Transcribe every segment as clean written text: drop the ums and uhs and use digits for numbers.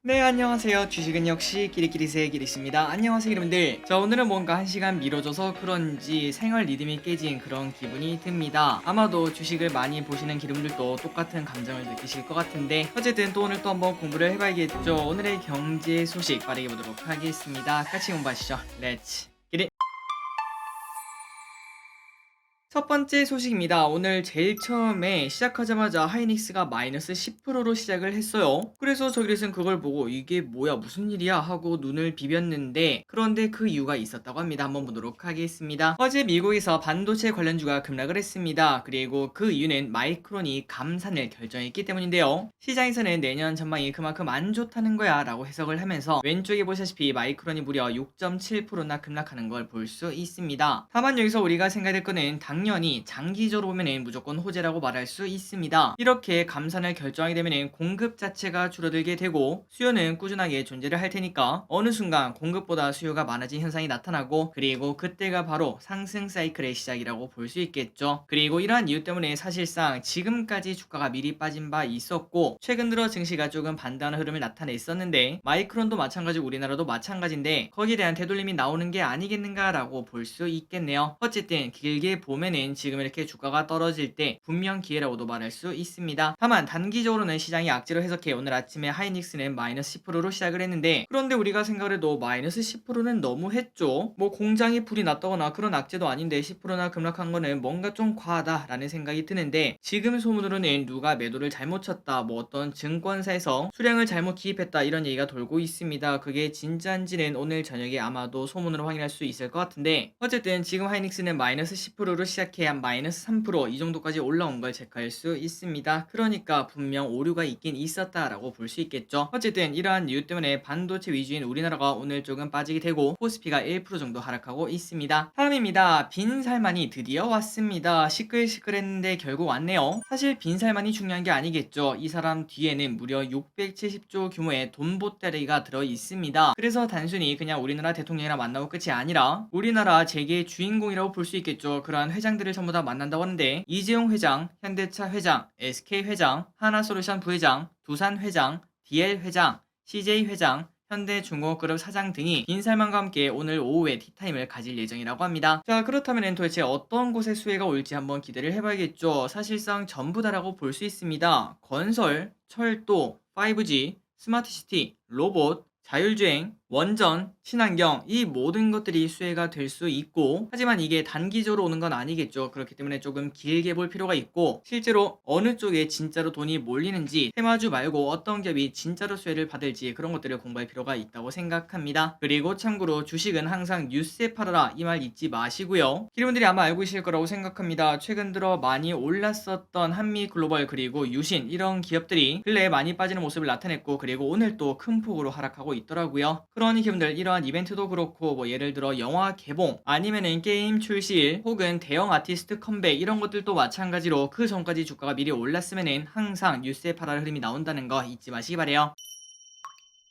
네, 안녕하세요. 주식은 역시 끼리끼리새 끼리씨입니다. 안녕하세요, 여러분들. 자, 오늘은 뭔가 1시간 미뤄져서 그런지 생활 리듬이 깨진 그런 기분이 듭니다. 아마도 주식을 많이 보시는 여러분들도 똑같은 감정을 느끼실 것 같은데, 어쨌든 또 오늘 또 한번 공부를 해봐야겠죠. 오늘의 경제 소식 빠르게 보도록 하겠습니다. 같이 공부하시죠. 렛츠 기릿! 첫 번째 소식입니다. 오늘 제일 처음에 시작하자마자 하이닉스가 마이너스 10%로 시작을 했어요. 그래서 저기에서는 그걸 보고 이게 뭐야 무슨 일이야 하고 눈을 비볐는데, 그런데 그 이유가 있었다고 합니다. 한번 보도록 하겠습니다. 어제 미국에서 반도체 관련주가 급락을 했습니다. 그리고 그 이유는 마이크론이 감산을 결정했기 때문인데요. 시장에서는 내년 전망이 그만큼 안 좋다는 거야 라고 해석을 하면서 왼쪽에 보시다시피 마이크론이 무려 6.7%나 급락하는 걸 볼 수 있습니다. 다만 여기서 우리가 생각할 거는 당연히 장기적으로 보면은 무조건 호재라고 말할 수 있습니다. 이렇게 감산을 결정하게 되면은 공급 자체가 줄어들게 되고 수요는 꾸준하게 존재를 할 테니까 어느 순간 공급보다 수요가 많아진 현상이 나타나고, 그리고 그때가 바로 상승 사이클의 시작이라고 볼 수 있겠죠. 그리고 이러한 이유 때문에 사실상 지금까지 주가가 미리 빠진 바 있었고, 최근 들어 증시가 조금 반등하는 흐름을 나타냈었는데, 마이크론도 마찬가지고 우리나라도 마찬가지인데 거기에 대한 되돌림이 나오는 게 아니겠는가라고 볼 수 있겠네요. 어쨌든 길게 보면은 지금 이렇게 주가가 떨어질 때 분명 기회라고도 말할 수 있습니다. 다만 단기적으로는 시장이 악재로 해석해 오늘 아침에 하이닉스는 마이너스 10%로 시작을 했는데, 그런데 우리가 생각을 해도 마이너스 10%는 너무 했죠. 뭐 공장이 불이 났다거나 그런 악재도 아닌데 10%나 급락한 거는 뭔가 좀 과하다라는 생각이 드는데, 지금 소문으로는 누가 매도를 잘못 쳤다, 뭐 어떤 증권사에서 수량을 잘못 기입했다 이런 얘기가 돌고 있습니다. 그게 진짜인지는 오늘 저녁에 아마도 소문으로 확인할 수 있을 것 같은데, 어쨌든 지금 하이닉스는 마이너스 10%로 시작해 한 마이너스 3%이 정도까지 올라온 걸 체크할 수 있습니다. 그러니까 분명 오류가 있긴 있었다라고 볼 수 있겠죠. 어쨌든 이러한 이유 때문에 반도체 위주인 우리나라가 오늘 조금 빠지게 되고 코스피가 1% 정도 하락하고 있습니다. 다음입니다. 빈살만이 드디어 왔습니다. 시끌시끌했는데 결국 왔네요. 사실 빈살만이 중요한 게 아니겠죠. 이 사람 뒤에는 무려 670조 규모의 돈 보따리가 들어 있습니다. 그래서 단순히 그냥 우리나라 대통령이랑 만나고 끝이 아니라 우리나라 재계의 주인공이라고 볼 수 있겠죠. 그러한 회장들을 전부 다 만난다고 하는데, 이재용 회장, 현대차 회장, SK 회장, 하나솔루션 부회장, 두산 회장, DL 회장, CJ 회장, 현대중공업그룹 사장 등이 빈살만과 함께 오늘 오후에 티타임을 가질 예정이라고 합니다. 자, 그렇다면 도대체 어떤 곳에 수혜가 올지 한번 기대를 해봐야겠죠. 사실상 전부 다라고 볼 수 있습니다. 건설, 철도, 5G, 스마트시티, 로봇, 자율주행, 원전, 친환경, 이 모든 것들이 수혜가 될 수 있고, 하지만 이게 단기적으로 오는 건 아니겠죠. 그렇기 때문에 조금 길게 볼 필요가 있고, 실제로 어느 쪽에 진짜로 돈이 몰리는지, 테마주 말고 어떤 기업이 진짜로 수혜를 받을지 그런 것들을 공부할 필요가 있다고 생각합니다. 그리고 참고로 주식은 항상 뉴스에 팔아라 이 말 잊지 마시고요. 여러분들이 아마 알고 계실 거라고 생각합니다. 최근 들어 많이 올랐었던 한미글로벌 그리고 유신 이런 기업들이 근래에 많이 빠지는 모습을 나타냈고, 그리고 오늘 또 큰 폭으로 하락하고 있더라고요. 그러니 기분들 이러한 이벤트도 그렇고, 뭐 예를 들어 영화 개봉 아니면은 게임 출시일 혹은 대형 아티스트 컴백 이런 것들도 마찬가지로 그 전까지 주가가 미리 올랐으면은 항상 뉴스에 팔아라 흐름이 나온다는 거 잊지 마시기 바래요.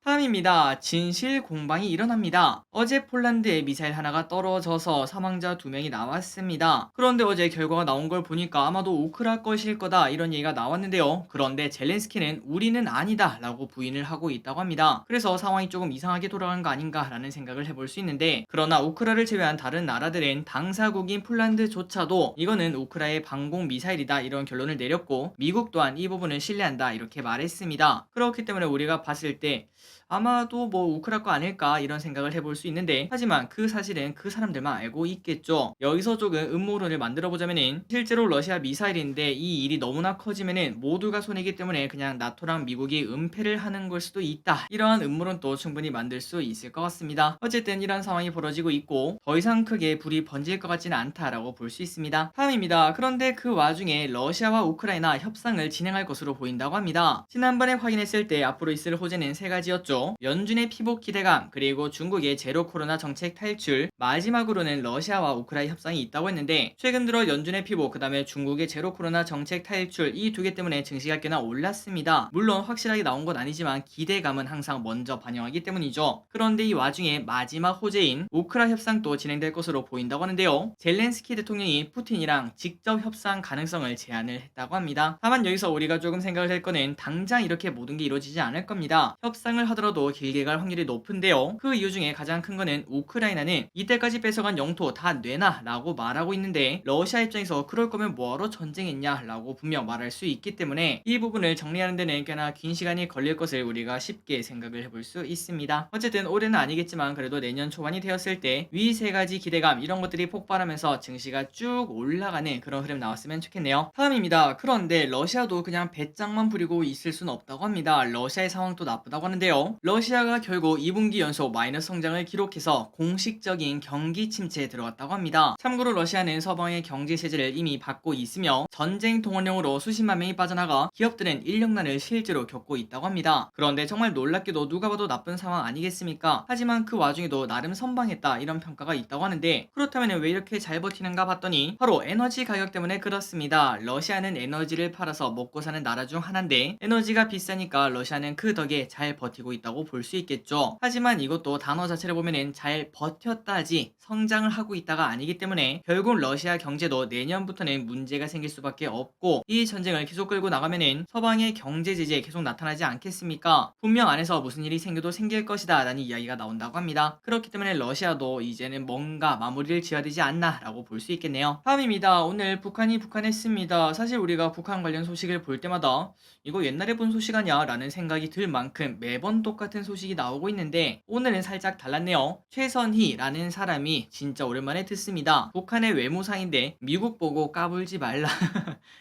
다음입니다. 진실 공방이 일어납니다. 어제 폴란드에 미사일 하나가 떨어져서 사망자 2명이 나왔습니다. 그런데 어제 결과가 나온 걸 보니까 아마도 우크라 것일 거다 이런 얘기가 나왔는데요. 그런데 젤렌스키는 우리는 아니다 라고 부인을 하고 있다고 합니다. 그래서 상황이 조금 이상하게 돌아간 거 아닌가 라는 생각을 해볼 수 있는데, 그러나 우크라를 제외한 다른 나라들은 당사국인 폴란드조차도 이거는 우크라의 방공 미사일이다 이런 결론을 내렸고, 미국 또한 이 부분을 신뢰한다 이렇게 말했습니다. 그렇기 때문에 우리가 봤을 때 아마도 뭐 우크라 거 아닐까 이런 생각을 해볼 수 있는데, 하지만 그 사실은 그 사람들만 알고 있겠죠. 여기서 조금 음모론을 만들어 보자면은, 실제로 러시아 미사일인데 이 일이 너무나 커지면은 모두가 손해이기 때문에 그냥 나토랑 미국이 은폐를 하는 걸 수도 있다, 이러한 음모론도 충분히 만들 수 있을 것 같습니다. 어쨌든 이런 상황이 벌어지고 있고 더 이상 크게 불이 번질 것 같지는 않다라고 볼 수 있습니다. 다음입니다. 그런데 그 와중에 러시아와 우크라이나 협상을 진행할 것으로 보인다고 합니다. 지난번에 확인했을 때 앞으로 있을 호재는 세 가지였죠. 연준의 피복 기대감, 그리고 중국의 제로 코로나 정책 탈출, 마지막으로는 러시아와 우크라이나 협상이 있다고 했는데, 최근 들어 연준의 피복, 그 다음에 중국의 제로 코로나 정책 탈출 이 두 개 때문에 증시가 꽤나 올랐습니다. 물론 확실하게 나온 건 아니지만 기대감은 항상 먼저 반영하기 때문이죠. 그런데 이 와중에 마지막 호재인 우크라 협상도 진행될 것으로 보인다고 하는데요. 젤렌스키 대통령이 푸틴이랑 직접 협상 가능성을 제안을 했다고 합니다. 다만 여기서 우리가 조금 생각을 할 거는 당장 이렇게 모든 게 이루어지지 않을 겁니다. 협상을 하더라도 길게 갈 확률이 높은데요. 그 이유 중에 가장 큰 거는 우크라이나는 이때까지 뺏어간 영토 다 내놔 라고 말하고 있는데 러시아 입장에서 그럴 거면 뭐하러 전쟁했냐 라고 분명 말할 수 있기 때문에 이 부분을 정리하는 데는 꽤나 긴 시간이 걸릴 것을 우리가 쉽게 생각을 해볼 수 있습니다. 어쨌든 올해는 아니겠지만 그래도 내년 초반이 되었을 때 위 세 가지 기대감 이런 것들이 폭발하면서 증시가 쭉 올라가는 그런 흐름 나왔으면 좋겠네요. 다음입니다. 그런데 러시아도 그냥 배짱만 부리고 있을 수는 없다고 합니다. 러시아의 상황도 나쁘다고 하는데요. 러시아가 결국 2분기 연속 마이너스 성장을 기록해서 공식적인 경기 침체에 들어갔다고 합니다. 참고로 러시아는 서방의 경제 제재를 이미 받고 있으며 전쟁 동원령으로 수십만 명이 빠져나가 기업들은 인력난을 실제로 겪고 있다고 합니다. 그런데 정말 놀랍게도 누가 봐도 나쁜 상황 아니겠습니까? 하지만 그 와중에도 나름 선방했다 이런 평가가 있다고 하는데 그렇다면 왜 이렇게 잘 버티는가 봤더니 바로 에너지 가격 때문에 그렇습니다. 러시아는 에너지를 팔아서 먹고 사는 나라 중 하나인데 에너지가 비싸니까 러시아는 그 덕에 잘 버티고 있다고 볼 수 있겠죠. 하지만 이것도 단어 자체를 보면은 잘 버텼다지 성장을 하고 있다가 아니기 때문에 결국 러시아 경제도 내년부터는 문제가 생길 수밖에 없고 이 전쟁을 계속 끌고 나가면은 서방의 경제 제재 계속 나타나지 않겠습니까? 분명 안에서 무슨 일이 생겨도 생길 것이다 라는 이야기가 나온다고 합니다. 그렇기 때문에 러시아도 이제는 뭔가 마무리를 지어야 되지 않나 라고 볼 수 있겠네요. 다음입니다. 오늘 북한이 북한했습니다. 사실 우리가 북한 관련 소식을 볼 때마다 이거 옛날에 본 소식 아니야 라는 생각이 들 만큼 매번 똑같은 소식이 나오고 있는데 오늘은 살짝 달랐네요. 최선희라는 사람이 진짜 오랜만에 듣습니다. 북한의 외무상인데 미국 보고 까불지 말라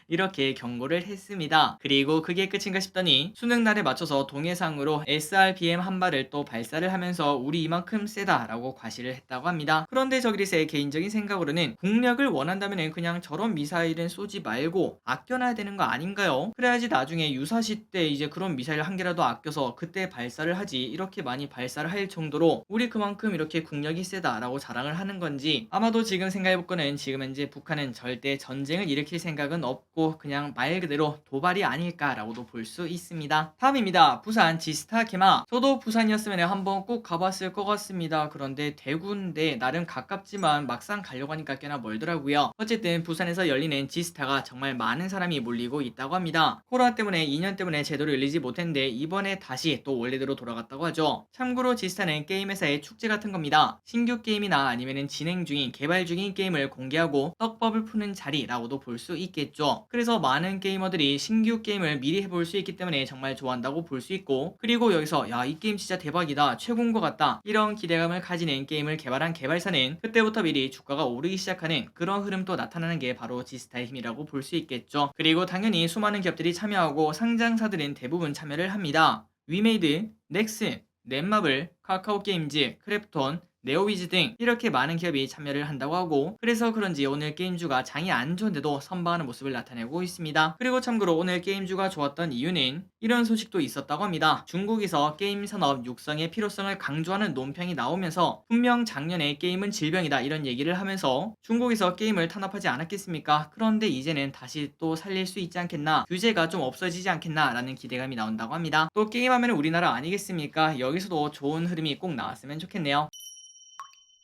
이렇게 경고를 했습니다. 그리고 그게 끝인가 싶더니 수능날에 맞춰서 동해상으로 SRBM 한 발을 또 발사를 하면서 우리 이만큼 세다 라고 과시를 했다고 합니다. 그런데 저기리스의 개인적인 생각으로는 국력을 원한다면 그냥 저런 미사일은 쏘지 말고 아껴놔야 되는 거 아닌가요? 그래야지 나중에 유사시 때 이제 그런 미사일 한 개라도 아껴서 그때 발사를 하지 이렇게 많이 발사를 할 정도로 우리 그만큼 이렇게 국력이 세다라고 자랑을 하는 건지 아마도 지금 생각해볼 거는 지금 현재 북한은 절대 전쟁을 일으킬 생각은 없고 그냥 말 그대로 도발이 아닐까라고도 볼 수 있습니다. 다음입니다. 부산 지스타 개막. 저도 부산이었으면 한번 꼭 가봤을 것 같습니다. 그런데 대구인데 나름 가깝지만 막상 가려고 하니까 꽤나 멀더라고요. 어쨌든 부산에서 열리는 지스타가 정말 많은 사람이 몰리고 있다고 합니다. 코로나 때문에 2년 때문에 제대로 열리지 못했는데 이번에 다시 또 원래대로 돌아갔다고 하죠. 참고로 지스타는 게임 회사의 축제 같은 겁니다. 신규 게임이나 아니면은 진행 중인 개발 중인 게임을 공개하고 떡밥을 푸는 자리라고도 볼 수 있겠죠. 그래서 많은 게이머들이 신규 게임을 미리 해볼 수 있기 때문에 정말 좋아한다고 볼 수 있고 그리고 여기서 야 이 게임 진짜 대박이다 최고인 것 같다 이런 기대감을 가지는 게임을 개발한 개발사는 그때부터 미리 주가가 오르기 시작하는 그런 흐름도 나타나는 게 바로 지스타의 힘이라고 볼 수 있겠죠. 그리고 당연히 수많은 기업들이 참여하고 상장사들은 대부분 참여를 합니다. 위메이드, 넥슨, 넷마블, 카카오게임즈, 크래프톤, 네오위즈 등 이렇게 많은 기업이 참여를 한다고 하고 그래서 그런지 오늘 게임주가 장이 안 좋은데도 선방하는 모습을 나타내고 있습니다. 그리고 참고로 오늘 게임주가 좋았던 이유는 이런 소식도 있었다고 합니다. 중국에서 게임 산업 육성의 필요성을 강조하는 논평이 나오면서 분명 작년에 게임은 질병이다 이런 얘기를 하면서 중국에서 게임을 탄압하지 않았겠습니까? 그런데 이제는 다시 또 살릴 수 있지 않겠나 규제가 좀 없어지지 않겠나 라는 기대감이 나온다고 합니다. 또 게임하면 우리나라 아니겠습니까? 여기서도 좋은 흐름이 꼭 나왔으면 좋겠네요.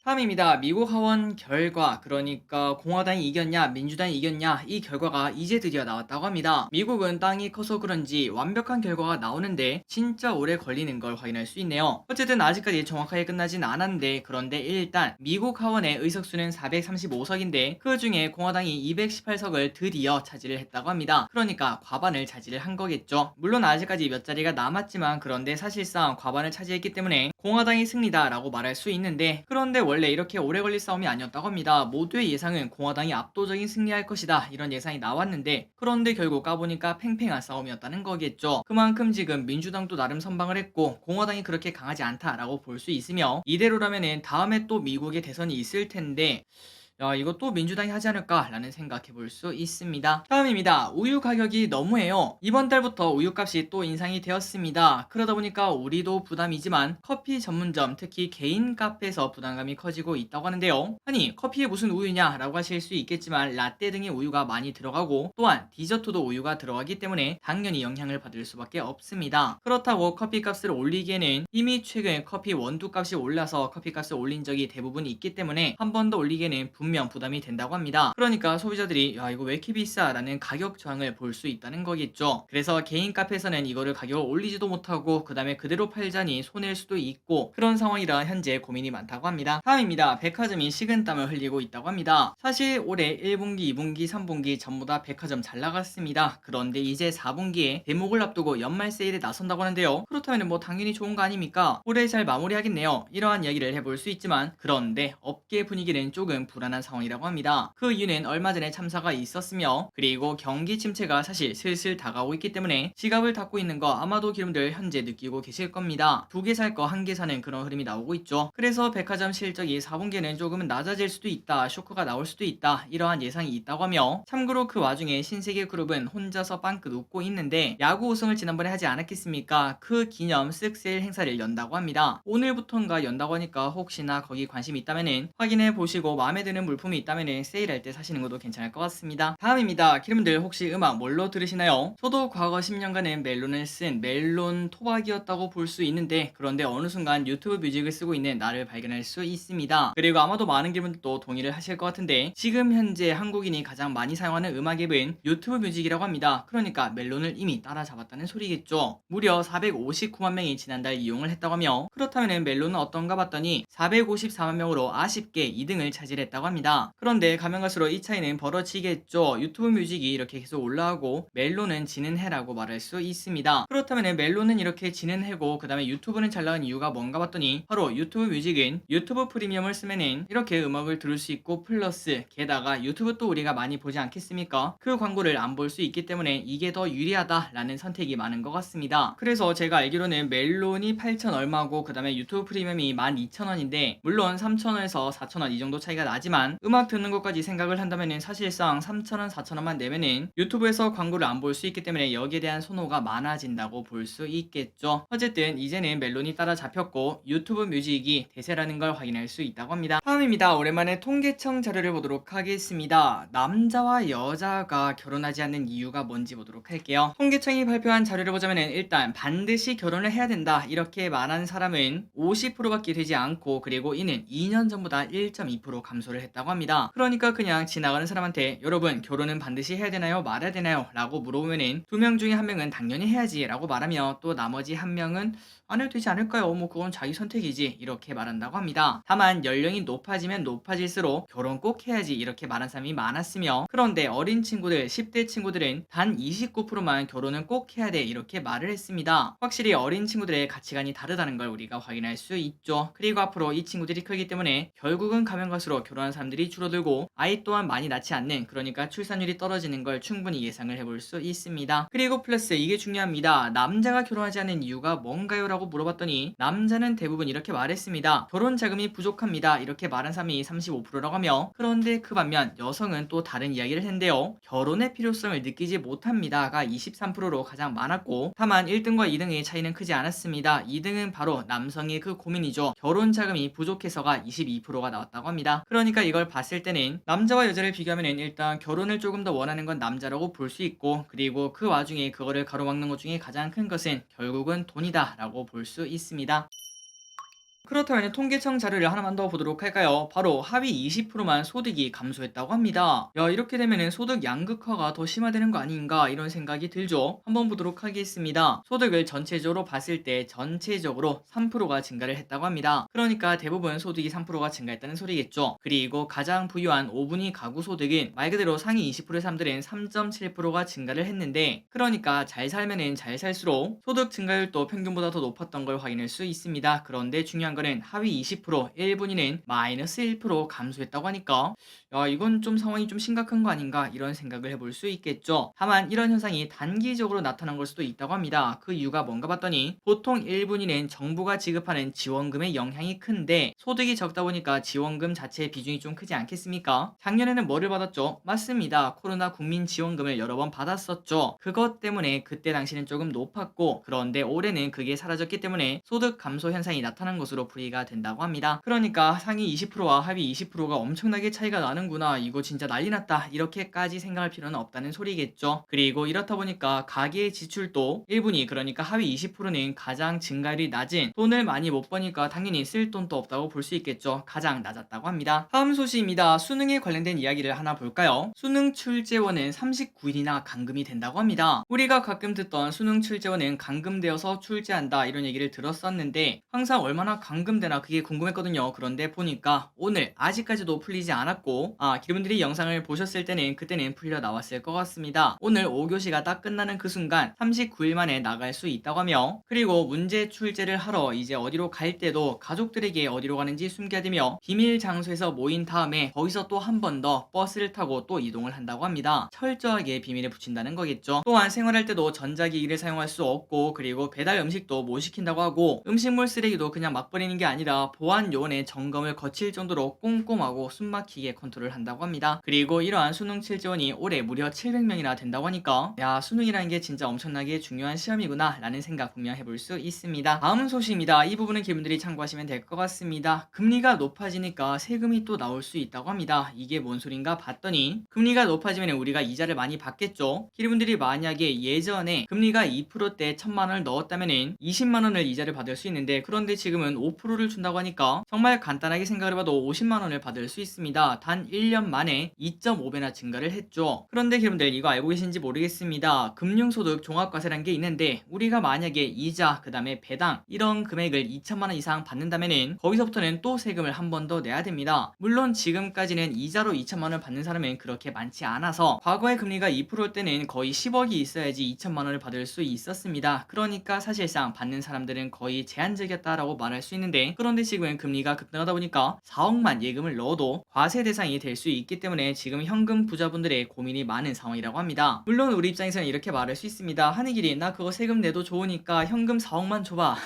다음입니다. 미국 하원 결과 그러니까 공화당이 이겼냐 민주당이 이겼냐 이 결과가 이제 드디어 나왔다고 합니다. 미국은 땅이 커서 그런지 완벽한 결과가 나오는데 진짜 오래 걸리는 걸 확인할 수 있네요. 어쨌든 아직까지 정확하게 끝나진 않았는데 그런데 일단 미국 하원의 의석수는 435석인데 그 중에 공화당이 218석을 드디어 차지를 했다고 합니다. 그러니까 과반을 차지를 한 거겠죠. 물론 아직까지 몇 자리가 남았지만 그런데 사실상 과반을 차지했기 때문에 공화당이 승리다라고 말할 수 있는데 그런데 원래 이렇게 오래 걸릴 싸움이 아니었다고 합니다. 모두의 예상은 공화당이 압도적인 승리할 것이다 이런 예상이 나왔는데 그런데 결국 까보니까 팽팽한 싸움이었다는 거겠죠. 그만큼 지금 민주당도 나름 선방을 했고 공화당이 그렇게 강하지 않다라고 볼 수 있으며 이대로라면은 다음에 또 미국의 대선이 있을 텐데 야 이거 또 민주당이 하지 않을까 라는 생각해 볼 수 있습니다. 다음입니다. 우유 가격이 너무해요. 이번 달부터 우유값이 또 인상이 되었습니다. 그러다 보니까 우리도 부담이지만 커피 전문점 특히 개인 카페에서 부담감이 커지고 있다고 하는데요. 아니 커피에 무슨 우유냐 라고 하실 수 있겠지만 라떼 등의 우유가 많이 들어가고 또한 디저트도 우유가 들어가기 때문에 당연히 영향을 받을 수밖에 없습니다. 그렇다고 커피값을 올리기에는 이미 최근 커피 원두 값이 올라서 커피값을 올린 적이 대부분 있기 때문에 한 번 더 올리기에는 분명 부담이 된다고 합니다. 그러니까 소비자들이 야 이거 왜 이렇게 비싸라는 가격 저항을 볼 수 있다는 거겠죠. 그래서 개인 카페에서는 이거를 가격을 올리지도 못하고 그 다음에 그대로 팔자니 손해일 수도 있고 그런 상황이라 현재 고민이 많다고 합니다. 다음입니다. 백화점이 식은땀을 흘리고 있다고 합니다. 사실 올해 1분기, 2분기, 3분기 전부 다 백화점 잘 나갔습니다. 그런데 이제 4분기에 대목을 앞두고 연말 세일에 나선다고 하는데요. 그렇다면 뭐 당연히 좋은 거 아닙니까? 올해 잘 마무리하겠네요. 이러한 이야기를 해볼 수 있지만 그런데 업계 분위기는 조금 불안한 상황이라고 합니다. 그 이유는 얼마 전에 참사가 있었으며 그리고 경기 침체가 사실 슬슬 다가오고 있기 때문에 지갑을 닫고 있는 거 아마도 기름들 현재 느끼고 계실 겁니다. 두 개 살 거 한 개 사는 그런 흐름이 나오고 있죠. 그래서 백화점 실적이 4분기에는 조금은 낮아질 수도 있다, 쇼크가 나올 수도 있다, 이러한 예상이 있다고 하며 참고로 그 와중에 신세계그룹은 혼자서 빵긋 웃고 있는데 야구 우승을 지난번에 하지 않았겠습니까? 그 기념 쓱세일 행사를 연다고 합니다. 오늘부터인가 연다고 하니까 혹시나 거기 관심이 있다면 확인해 보시고 마음에 드는 물품이 있다면 세일할 때 사시는 것도 괜찮을 것 같습니다. 다음입니다. 기름들 혹시 음악 뭘로 들으시나요? 저도 과거 10년간은 멜론을 쓴 멜론 토박이었다고 볼 수 있는데 그런데 어느 순간 유튜브 뮤직을 쓰고 있는 나를 발견할 수 있습니다. 그리고 아마도 많은 기분들도 동의를 하실 것 같은데 지금 현재 한국인이 가장 많이 사용하는 음악 앱은 유튜브 뮤직이라고 합니다. 그러니까 멜론을 이미 따라잡았다는 소리겠죠. 무려 459만 명이 지난달 이용을 했다고 하며 그렇다면 멜론은 어떤가 봤더니 454만 명으로 아쉽게 2등을 차지했다고 합니다. 그런데 가면 갈수록 이 차이는 벌어지겠죠. 유튜브 뮤직이 이렇게 계속 올라가고 멜론은 지는 해라고 말할 수 있습니다. 그렇다면 멜론은 이렇게 지는 해고 그 다음에 유튜브는 잘 나간 이유가 뭔가 봤더니 바로 유튜브 뮤직은 유튜브 프리미엄을 쓰면은 이렇게 음악을 들을 수 있고 플러스 게다가 유튜브 또 우리가 많이 보지 않겠습니까? 그 광고를 안 볼 수 있기 때문에 이게 더 유리하다라는 선택이 많은 것 같습니다. 그래서 제가 알기로는 멜론이 8천 얼마고 그 다음에 유튜브 프리미엄이 12,000원인데 물론 3,000원에서 4,000원 이 정도 차이가 나지만 음악 듣는 것까지 생각을 한다면은 사실상 3,000원, 4,000원만 내면은 유튜브에서 광고를 안 볼 수 있기 때문에 여기에 대한 선호가 많아진다고 볼 수 있겠죠. 어쨌든 이제는 멜론이 따라잡혔고 유튜브 뮤직이 대세라는 걸 확인할 수 있다고 합니다. 다음입니다. 오랜만에 통계청 자료를 보도록 하겠습니다. 남자와 여자가 결혼하지 않는 이유가 뭔지 보도록 할게요. 통계청이 발표한 자료를 보자면 일단 반드시 결혼을 해야 된다 이렇게 말한 사람은 50%밖에 되지 않고 그리고 이는 2년 전보다 1.2% 감소를 했다고 합니다. 그러니까 그냥 지나가는 사람한테 여러분 결혼은 반드시 해야 되나요? 말아야 되나요? 라고 물어보면은 2명 중에 1명은 당연히 해야지 라고 말하며 또 나머지 1명은 안 해도 되지 않을까요? 뭐 그건 자기 선택이지 이렇게 말한다고 합니다. 다만 연령이 높아지면 높아질수록 결혼 꼭 해야지 이렇게 말한 사람이 많았으며 그런데 어린 친구들 10대 친구들은 단 29%만 결혼은 꼭 해야 돼 이렇게 말을 했습니다. 확실히 어린 친구들의 가치관이 다르다는 걸 우리가 확인할 수 있죠. 그리고 앞으로 이 친구들이 크기 때문에 결국은 가면 갈수록 결혼한 사람들이 줄어들고 아이 또한 많이 낳지 않는 그러니까 출산율이 떨어지는 걸 충분히 예상을 해볼 수 있습니다. 그리고 플러스 이게 중요합니다. 남자가 결혼하지 않는 이유가 뭔가요? 라고 물어봤더니 남자는 대부분 이렇게 말했습니다. 결혼 자금이 부족합니다. 이렇게 말한 사람이 35%라고 하며 그런데 그 반면 여성은 또 다른 이야기를 했는데요. 결혼의 필요성을 느끼지 못합니다가 23%로 가장 많았고 다만 1등과 2등의 차이는 크지 않았습니다. 2등은 바로 남성의 그 고민이죠. 결혼 자금이 부족해서가 22%가 나왔다고 합니다. 그러니까 이걸 봤을 때는 남자와 여자를 비교하면 일단 결혼을 조금 더 원하는 건 남자라고 볼 수 있고 그리고 그 와중에 그거를 가로막는 것 중에 가장 큰 것은 결국은 돈이다 라고 볼 수 있습니다. 그렇다면 통계청 자료를 하나만 더 보도록 할까요? 바로 하위 20%만 소득이 감소했다고 합니다. 야, 이렇게 되면은 소득 양극화가 더 심화되는 거 아닌가 이런 생각이 들죠. 한번 보도록 하겠습니다. 소득을 전체적으로 봤을 때 전체적으로 3%가 증가를 했다고 합니다. 그러니까 대부분 소득이 3%가 증가했다는 소리겠죠. 그리고 가장 부유한 5분위 가구 소득은 말 그대로 상위 20%의 사람들은 3.7%가 증가를 했는데 그러니까 잘 살면은 잘 살수록 소득 증가율도 평균보다 더 높았던 걸 확인할 수 있습니다. 그런데 중요한 거는 하위 20% 1분위는 마이너스 1% 감소했다고 하니까 야 이건 좀 상황이 좀 심각한 거 아닌가 이런 생각을 해볼 수 있겠죠. 다만 이런 현상이 단기적으로 나타난 걸 수도 있다고 합니다. 그 이유가 뭔가 봤더니 보통 1분위는 정부가 지급하는 지원금의 영향이 큰데 소득이 적다 보니까 지원금 자체의 비중이 좀 크지 않겠습니까? 작년에는 뭐를 받았죠? 맞습니다. 코로나 국민 지원금을 여러 번 받았었죠. 그것 때문에 그때 당시는 조금 높았고 그런데 올해는 그게 사라졌기 때문에 소득 감소 현상이 나타난 것으로 식으로 풀이가 된다고 합니다. 그러니까 상위 20%와 하위 20%가 엄청나게 차이가 나는구나, 이거 진짜 난리 났다, 이렇게까지 생각할 필요는 없다는 소리겠죠. 그리고 이렇다 보니까 가계의 지출도 1분위, 그러니까 하위 20%는 가장 증가율이 낮은, 돈을 많이 못 버니까 당연히 쓸 돈도 없다고 볼 수 있겠죠. 가장 낮았다고 합니다. 다음 소식입니다. 수능에 관련된 이야기를 하나 볼까요? 수능 출제원은 39일이나 감금이 된다고 합니다. 우리가 가끔 듣던 수능 출제원은 감금되어서 출제한다, 이런 얘기를 들었었는데 항상 얼마나 감금되나 그게 궁금했거든요. 그런데 보니까 오늘 아직까지도 풀리지 않았고, 여러분들이 영상을 보셨을 때는 그때는 풀려 나왔을 것 같습니다. 오늘 5교시가 딱 끝나는 그 순간 39일 만에 나갈 수 있다고 하며, 그리고 문제 출제를 하러 이제 어디로 갈 때도 가족들에게 어디로 가는지 숨겨야 되며, 비밀 장소에서 모인 다음에 거기서 또 한 번 더 버스를 타고 또 이동을 한다고 합니다. 철저하게 비밀에 붙인다는 거겠죠. 또한 생활할 때도 전자기기를 사용할 수 없고, 그리고 배달 음식도 못 시킨다고 하고, 음식물 쓰레기도 그냥 막 버리는 게 아니라 보안 요원의 점검을 거칠 정도로 꼼꼼하고 숨막히게 컨트롤 한다고 합니다. 그리고 이러한 수능 출제원이 올해 무려 700명이나 된다고 하니까, 야, 수능이라는 게 진짜 엄청나게 중요한 시험이구나 라는 생각 분명 해볼 수 있습니다. 다음 소식입니다. 이 부분은 여러분들이 참고하시면 될 것 같습니다. 금리가 높아지니까 세금이 또 나올 수 있다고 합니다. 이게 뭔 소린가 봤더니, 금리가 높아지면 우리가 이자를 많이 받겠죠. 여러분들이 만약에 예전에 금리가 2%대 1000만원을 넣었다면 20만원을 이자를 받을 수 있는데, 그런데 지금은 5%를 준다고 하니까 정말 간단하게 생각을 해봐도 50만원을 받을 수 있습니다. 단 1년 만에 2.5배나 증가를 했죠. 그런데 여러분들 이거 알고 계신지 모르겠습니다. 금융소득 종합과세라는 게 있는데, 우리가 만약에 이자, 그 다음에 배당 이런 금액을 2천만원 이상 받는다면 거기서부터는 또 세금을 한 번 더 내야 됩니다. 물론 지금까지는 이자로 2천만원을 받는 사람은 그렇게 많지 않아서 과거의 금리가 2%일 때는 거의 10억이 있어야지 2천만원을 받을 수 있었습니다. 그러니까 사실상 받는 사람들은 거의 제한적이었다라고 말할 수 있는데, 그런데 지금은 금리가 급등하다 보니까 4억만 예금을 넣어도 과세 대상이 될 수 있기 때문에 지금 현금 부자분들의 고민이 많은 상황이라고 합니다. 물론 우리 입장에서는 이렇게 말할 수 있습니다. 하는 길이 나 그거 세금 내도 좋으니까 현금 4억만 줘봐.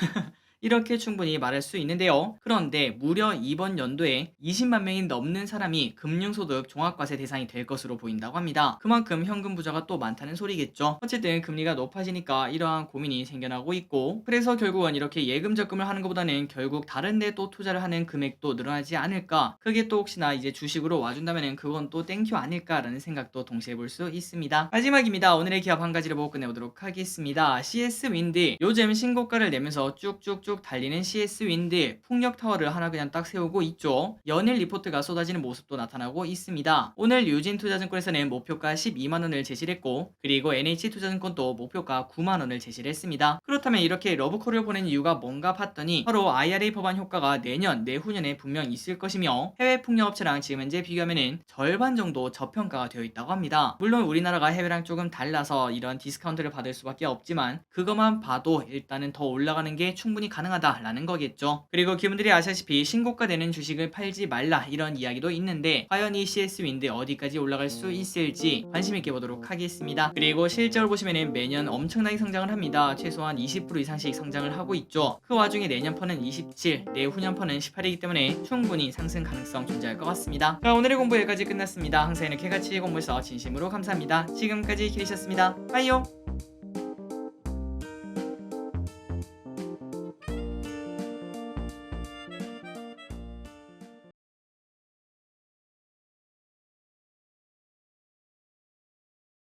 이렇게 충분히 말할 수 있는데요. 그런데 무려 이번 연도에 20만 명이 넘는 사람이 금융소득 종합과세 대상이 될 것으로 보인다고 합니다. 그만큼 현금 부자가 또 많다는 소리겠죠. 어쨌든 금리가 높아지니까 이러한 고민이 생겨나고 있고, 그래서 결국은 이렇게 예금 적금을 하는 것보다는 결국 다른 데 또 투자를 하는 금액도 늘어나지 않을까, 그게 또 혹시나 이제 주식으로 와준다면 그건 또 땡큐 아닐까라는 생각도 동시에 볼 수 있습니다. 마지막입니다. 오늘의 기업 한 가지를 보고 끝내보도록 하겠습니다. CS 윈드, 요즘 신고가를 내면서 쭉쭉쭉 달리는 CS 윈드, 풍력타워를 하나 그냥 딱 세우고 있죠. 연일 리포트가 쏟아지는 모습도 나타나고 있습니다. 오늘 유진투자증권에서는 목표가 12만원을 제시를 했고, 그리고 NH투자증권도 목표가 9만원을 제시를 했습니다. 그렇다면 이렇게 러브콜을 보낸 이유가 뭔가 봤더니 바로 IRA 법안 효과가 내년, 내후년에 분명 있을 것이며, 해외 풍력업체랑 지금 현재 비교하면 절반 정도 저평가가 되어 있다고 합니다. 물론 우리나라가 해외랑 조금 달라서 이런 디스카운트를 받을 수밖에 없지만, 그것만 봐도 일단은 더 올라가는 게 충분히 가능하다라는 거겠죠. 그리고 기분들이 아시다시피 신고가 되는 주식을 팔지 말라, 이런 이야기도 있는데 과연 이 CS 윈드 어디까지 올라갈 수 있을지 관심 있게 보도록 하겠습니다. 그리고 실적을 보시면 매년 엄청나게 성장을 합니다. 최소한 20% 이상씩 성장을 하고 있죠. 그 와중에 내년 펀은 27, 내후년 펀은 18이기 때문에 충분히 상승 가능성 존재할 것 같습니다. 자, 오늘의 공부 여기까지 끝났습니다. 항상 이렇게 같이 공부해서 진심으로 감사합니다. 지금까지 기리셨습니다. 빠이요.